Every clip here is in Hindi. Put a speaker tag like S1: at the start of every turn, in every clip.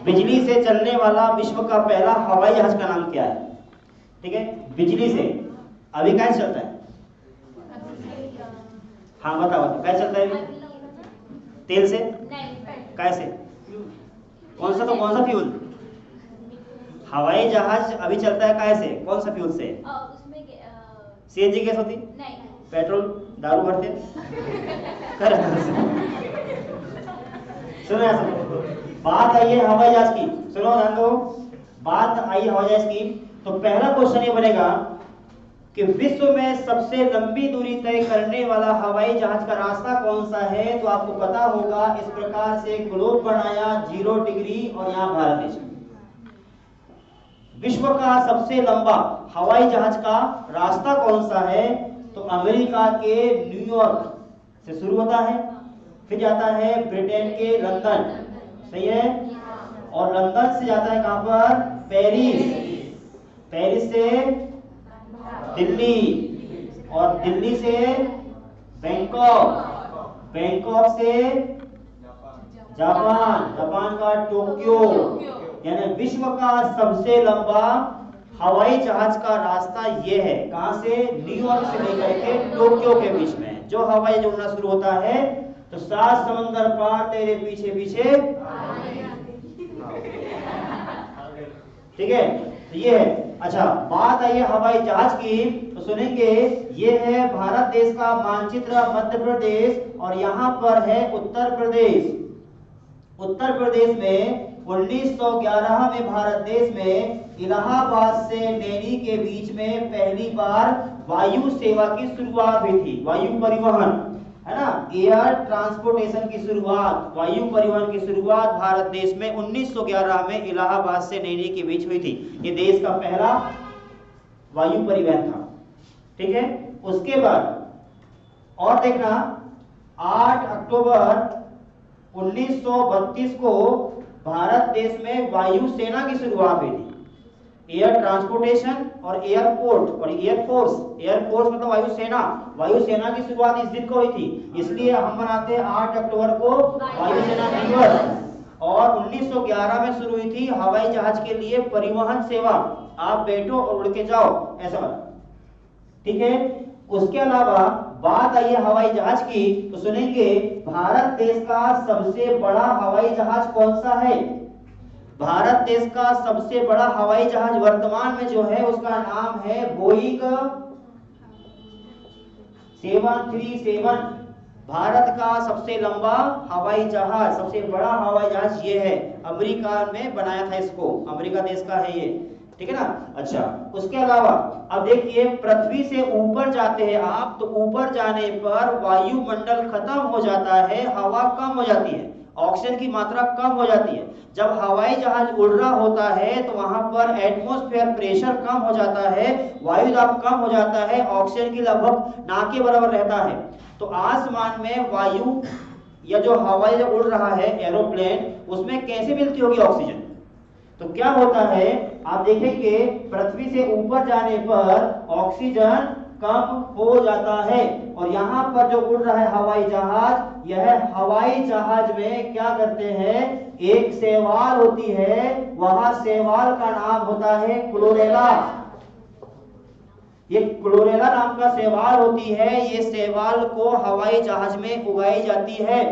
S1: बिजली से चलने वाला विश्व का पहला हवाई जहाज का नाम क्या है? ठीक है, बिजली से। अभी कैसे चलता है? हाँ बताओ, कैसे चलता है? तेल से? कैसे? कौन सा फ्यूल? हवाई जहाज अभी चलता है कैसे? कौन सा फ्यूल से? सीएनजी गैस होती? नहीं। पेट्रोल, दारू भरते? सुनो यार, बात आई है हवाई जहाज की। सुनो ध्यान दो, बात आई हवाई जहाज की, तो पहला क्वेश्चन ये बनेगा कि विश्व में सबसे लंबी दूरी तय करने वाला हवाई जहाज का रास्ता कौन सा है? तो आपको पता होगा, इस प्रकार से ग्लोब बनाया 0 डिग्री और यहाँ भारत देश। विश्व का सबसे लंबा हवाई जहाज का रास्ता कौन सा है? तो अमेरिका के न्यूयॉर्क से शुरू होता है, फिर जाता है ब्रिटेन के लंदन, सही है, और लंदन से जाता है कहां पर? पेरिस, पेरिस से दिल्ली, और दिल्ली से बैंकॉक, बैंकॉक से जापान, जापान का टोक्यो। यानी विश्व का सबसे लंबा हवाई जहाज का रास्ता ये है, कहां से? न्यूयॉर्क से लेकर के टोक्यो के बीच में जो हवाई जहाज उड़ना शुरू होता है, तो 7 समंदर पार तेरे पीछे पीछे। ठीक है, तो ये है। अच्छा, बात आई है हवाई जहाज की, तो सुनेंगे, ये है भारत देश का मानचित्र, मध्य प्रदेश, और यहाँ पर है उत्तर प्रदेश। उत्तर प्रदेश में 1911 में भारत देश में इलाहाबाद से नैनी के बीच में पहली बार वायु सेवा की शुरुआत हुई थी। वायु परिवहन है ना, एयर ट्रांसपोर्टेशन की शुरुआत, वायु परिवहन की शुरुआत भारत देश में 1911 में इलाहाबाद से नैनी के बीच हुई थी। ये देश का पहला वायु परिवहन था। ठीक है, उसके बाद और देखना, 8 अक्टूबर 1932 को भारत देश में वायु सेना की शुरुआत हुई थी। एयर ट्रांसपोर्टेशन और एयरपोर्ट और एयरफोर्स, एयरफोर्स मतलब वायुसेना, वायुसेना की शुरुआत इस दिन को हुई थी, इसलिए हम मनाते हैं 8 अक्टूबर को वायुसेना दिवस। और 1911 में शुरू हुई थी हवाई जहाज के लिए परिवहन सेवा, आप बैठो और उड़ के जाओ, ऐसा बना। ठीक है, उसके अलावा बात आई है हवाई जहाज की, तो सुनेंगे, भारत देश का सबसे बड़ा हवाई जहाज कौन सा है? भारत देश का सबसे बड़ा हवाई जहाज वर्तमान में जो है उसका नाम है बोइंग 737। भारत का सबसे लंबा हवाई जहाज, सबसे बड़ा हवाई जहाज ये है, अमेरिका में बनाया था इसको, अमेरिका देश का है ये। ठीक है ना। अच्छा, उसके अलावा अब देखिए, पृथ्वी से ऊपर जाते हैं आप, तो ऊपर जाने पर वायुमंडल खत्म हो जाता है, हवा कम हो जाती है, ऑक्सीजन की मात्रा कम हो जाती है। जब हवाई जहाज उड़ रहा होता है तो वहां पर एटमॉस्फेयर प्रेशर कम हो जाता है, वायु दाब कम हो जाता है, ऑक्सीजन की लगभग ना के बराबर रहता है। तो आसमान में वायु या जो हवाई जहाज उड़ रहा है एरोप्लेन, उसमें कैसे मिलती होगी ऑक्सीजन? तो क्या होता है, आप देखेंगे, पृथ्वी से ऊपर जाने पर ऑक्सीजन कम हो जाता है, और यहाँ पर जो उड़ रहा है हवाई जहाज, यह हवाई जहाज में क्या करते हैं, एक शैवाल होती है, वहां शैवाल का नाम होता है क्लोरेला। ये क्लोरेला नाम का शैवाल होती है, ये शैवाल को हवाई जहाज में उगाई जाती है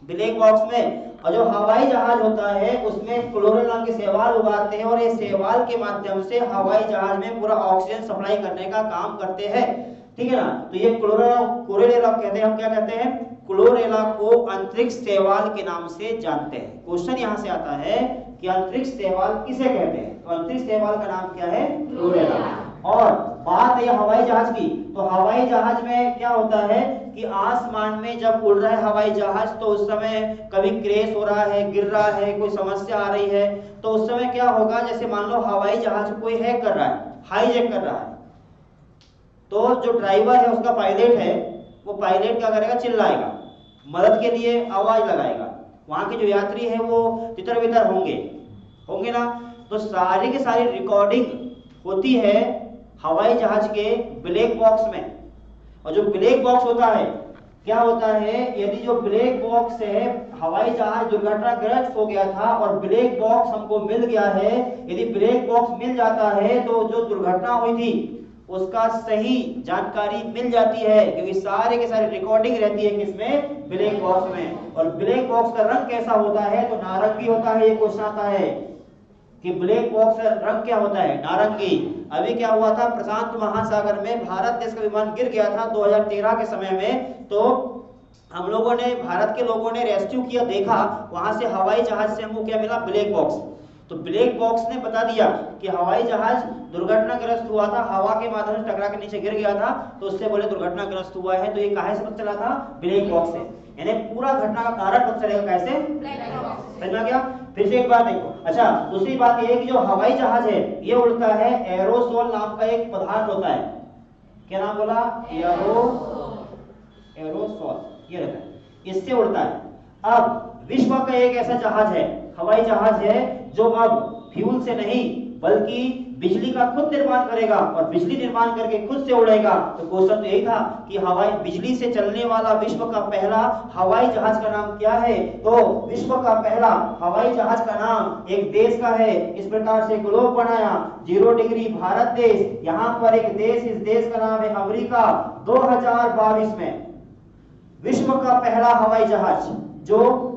S1: ब्लैक बॉक्स में, और जो हवाई जहाज होता है उसमें क्लोरेला के शैवाल उगाते हैं, और ये शैवाल के माध्यम से हवाई जहाज में पूरा ऑक्सीजन सप्लाई करने का काम करते हैं। ठीक है ना। तो ये क्लोरेला कहते हैं, हम क्या कहते हैं, क्लोरेला को अंतरिक्ष शैवाल के नाम से जानते हैं। क्वेश्चन यहाँ से आता है कि अंतरिक्ष शैवाल किसे कहते हैं? तो अंतरिक्ष शैवाल का नाम क्या है? क्लोरेला। और बात है हवाई जहाज की, तो हवाई जहाज में क्या होता है कि आसमान में जब उड़ रहा है हवाई जहाज, तो उस समय कभी क्रैश हो रहा है, गिर रहा है, कोई समस्या आ रही है, तो उस समय क्या होगा, जैसे मान लो हवाई जहाज कोई हैक कर रहा है, हाईजैक कर रहा है, तो जो ड्राइवर है उसका पायलट है, वो पायलट क्या करेगा, चिल्लाएगा, मदद के लिए आवाज लगाएगा, वहां के जो यात्री है वो तितर बितर होंगे ना। तो सारी की सारी रिकॉर्डिंग होती है हवाई जहाज के ब्लैक बॉक्स में, और जो ब्लैक बॉक्स होता है क्या होता है, यदि जो ब्लैक बॉक्स है, हवाई जहाज दुर्घटनाग्रस्त हो गया था और ब्लैक बॉक्स हमको मिल गया है, यदि ब्लैक बॉक्स मिल जाता है तो जो दुर्घटना हुई थी उसका सही जानकारी मिल जाती है, क्योंकि सारे के सारे रिकॉर्डिंग रहती है किसमें, ब्लैक बॉक्स में। और ब्लैक बॉक्स का रंग कैसा होता है, तो नारंगी होता है। ये क्वेश्चन आता है कि ब्लैक बॉक्स का रंग क्या होता है, नारंगी। अभी क्या हुआ था, प्रशांत महासागर में भारत देश का विमान गिर गया था 2013 के समय में, तो हम लोगों ने, भारत के लोगों ने रेस्क्यू किया, देखा वहां से हवाई जहाज से हमको क्या मिला, ब्लैक बॉक्स। तो ब्लैक बॉक्स ने बता दिया कि हवाई जहाज दुर्घटनाग्रस्त हुआ था, हवा के माध्यम से टकरा के नीचे गिर गया था, तो उससे बोले दुर्घटनाग्रस्त हुआ है। तो ये काहे से पता चला था, ब्लैक बॉक्स से। यानी पूरा घटना का कारण पता चलेगा कैसे, समझ में आ गया। फिर से एक बात देखो। अच्छा, दूसरी बात ये है कि जो हवाई जहाज है ये उड़ता है, एरोसोल नाम का एक पदार्थ होता है। क्या नाम बोला, एरोसोल, ये रहता है, इससे उड़ता है। अब विश्व का एक ऐसा जहाज है, हवाई जहाज है, जो अब फ्यूल से नहीं बल्कि बिजली का खुद निर्माण करेगा और बिजली निर्माण करके खुद से उड़ेगा। तो क्वेश्चन तो यही था कि हवाई बिजली से चलने वाला विश्व का पहला हवाई जहाज का नाम क्या है। तो विश्व का पहला हवाई जहाज का नाम एक देश का है। इस प्रकार से ग्लोब बनाया, 0 डिग्री भारत देश, यहाँ पर एक देश, इस देश का नाम है अमेरिका। 2022 में विश्व का पहला हवाई जहाज जो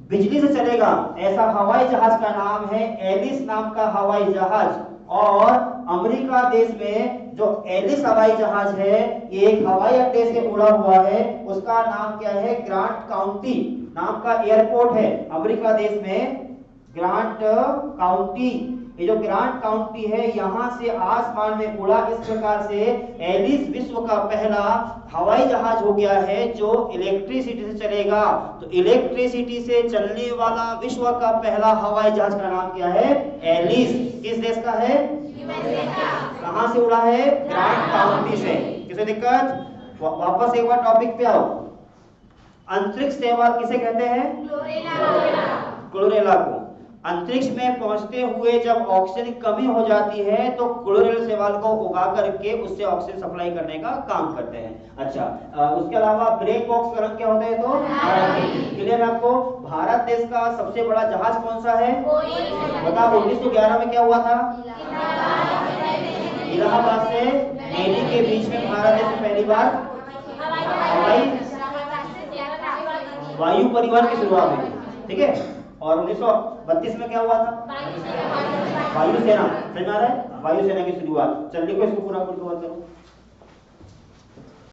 S1: बिजली से चलेगा, ऐसा हवाई जहाज का नाम है एलिस नाम का हवाई जहाज। और अमेरिका देश में जो एलिस हवाई जहाज है, ये एक हवाई अड्डे से उड़ा हुआ है, उसका नाम क्या है, ग्रांट काउंटी नाम का एयरपोर्ट है अमेरिका देश में, ग्रांट काउंटी। ये जो ग्रांट काउंटी है, यहां से आसमान में उड़ा। इस प्रकार से एलिस विश्व का पहला हवाई जहाज हो गया है जो इलेक्ट्रिसिटी से चलेगा। तो इलेक्ट्रिसिटी से चलने वाला विश्व का पहला हवाई जहाज का नाम क्या है, एलिस। किस देश का है, कहां से उड़ा है, ग्रांट काउंटी से। किसे दिक्कत, वापस एक बार टॉपिक पे आओ। अंतरिक्ष शैवाल किसे कहते हैं, क्लोरेला को। अंतरिक्ष में पहुंचते हुए जब ऑक्सीजन की कमी हो जाती है तो क्लोरेला शैवाल को उगा करके उससे ऑक्सीजन सप्लाई करने का काम करते हैं। अच्छा, उसके अलावा ब्लैक बॉक्स का रंग क्या होता है, तो नारंगी। क्लियर है आपको। भारत देश का सबसे बड़ा जहाज कौन सा है, बताओ। 1911 में क्या हुआ था, इलाहाबाद से दिल्ली के बीच में भारत देश में पहली बार हवाई वायु परिवहन की शुरुआत हुई, ठीक है। और 1932 में क्या हुआ था, वायुसेना, समझ में आ रहा है, वायुसेना की शुरुआत। चल लिखो इसको पूरा करो।